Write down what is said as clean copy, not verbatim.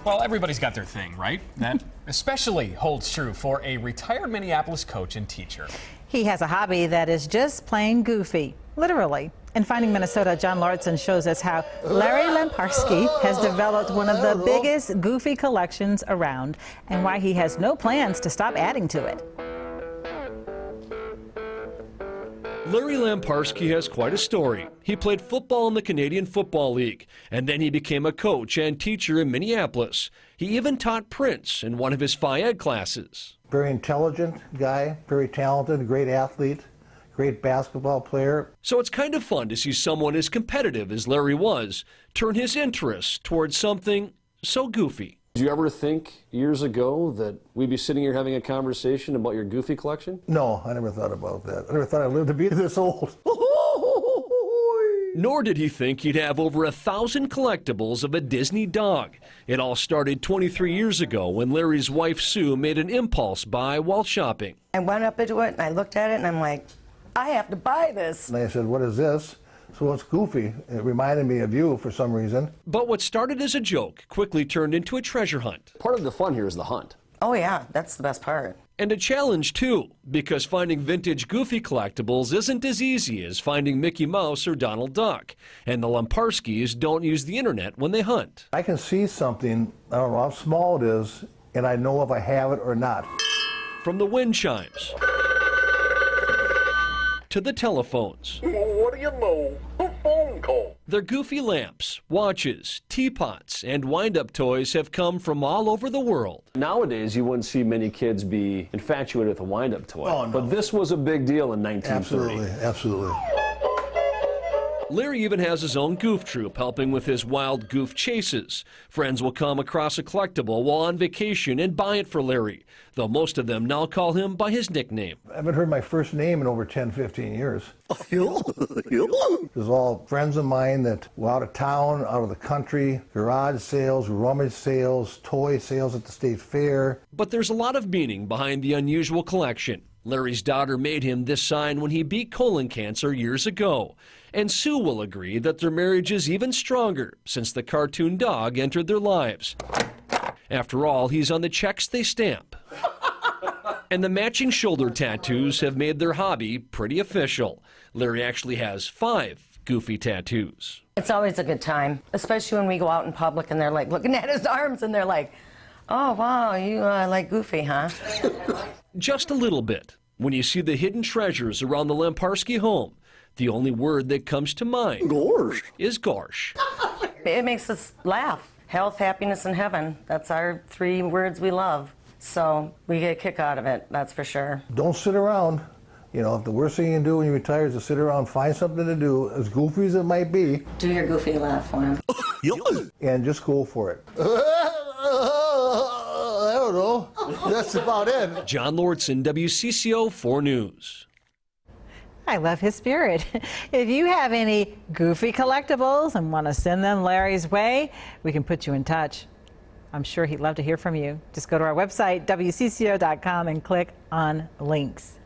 Well, everybody's got their thing, right? That especially holds true for a retired Minneapolis coach and teacher. He has a hobby that is just plain goofy, literally. In Finding Minnesota, John Lauritsen shows us how Larry Lamparske has developed one of the biggest goofy collections around and why he has no plans to stop adding to it. Larry Lamparske has quite a story. He played football in the Canadian Football League, and then he became a coach and teacher in Minneapolis. He even taught Prince in one of his Phi Ed classes. Very intelligent guy, very talented, great athlete, great basketball player. So it's kind of fun to see someone as competitive as Larry was turn his interests towards something so goofy. Did you ever think years ago that we'd be sitting here having a conversation about your goofy collection? No, I never thought about that. I never thought I'd live to be this old. Nor did he think he'd have over 1,000 collectibles of a Disney dog. It all started 23 years ago when Larry's wife Sue made an impulse buy while shopping. I went up into it and I looked at it and I'm like, I have to buy this. And I said, what is this? So it's goofy. It reminded me of you for some reason. But what started as a joke quickly turned into a treasure hunt. Part of the fun here is the hunt. Oh yeah, that's the best part. And a challenge too, because finding vintage goofy collectibles isn't as easy as finding Mickey Mouse or Donald Duck. And the Lamparskes don't use the internet when they hunt. I can see something, I don't know how small it is, and I know if I have it or not. From the wind chimes to the telephones. What do you know? A phone call. Their goofy lamps, watches, teapots, and wind-up toys have come from all over the world. Nowadays, you wouldn't see many kids be infatuated with a wind-up toy. Oh, no. But this was a big deal in 1930. Absolutely, absolutely. Larry even has his own goof troop helping with his wild goof chases. Friends will come across a collectible while on vacation and buy it for Larry, though most of them now call him by his nickname. I haven't heard my first name in over 10, 15 years. There's all friends of mine that were out of town, out of the country, garage sales, rummage sales, toy sales at the state fair. But there's a lot of meaning behind the unusual collection. Larry's daughter made him this sign when he beat colon cancer years ago. And Sue will agree that their marriage is even stronger since the cartoon dog entered their lives. After all, he's on the checks they stamp. And the matching shoulder tattoos have made their hobby pretty official. Larry actually has 5 goofy tattoos. It's always a good time, especially when we go out in public and they're like looking at his arms and they're like, oh wow, you like goofy, huh? Just a little bit. When you see the hidden treasures around the Lamparske home, the only word that comes to mind is gorsh. It makes us laugh. Health, happiness, and heaven. That's our 3 words we love. So we get a kick out of it, that's for sure. Don't sit around. You know, if the worst thing you can do when you retire is to sit around, find something to do, as goofy as it might be. Do your goofy laugh for him. And just go for it. I don't know. That's about it. John Lauritsen, WCCO 4 News. I love his spirit. If you have any goofy collectibles and want to send them Larry's way, we can put you in touch. I'm sure he'd love to hear from you. Just go to our website, WCCO.com, and click on links.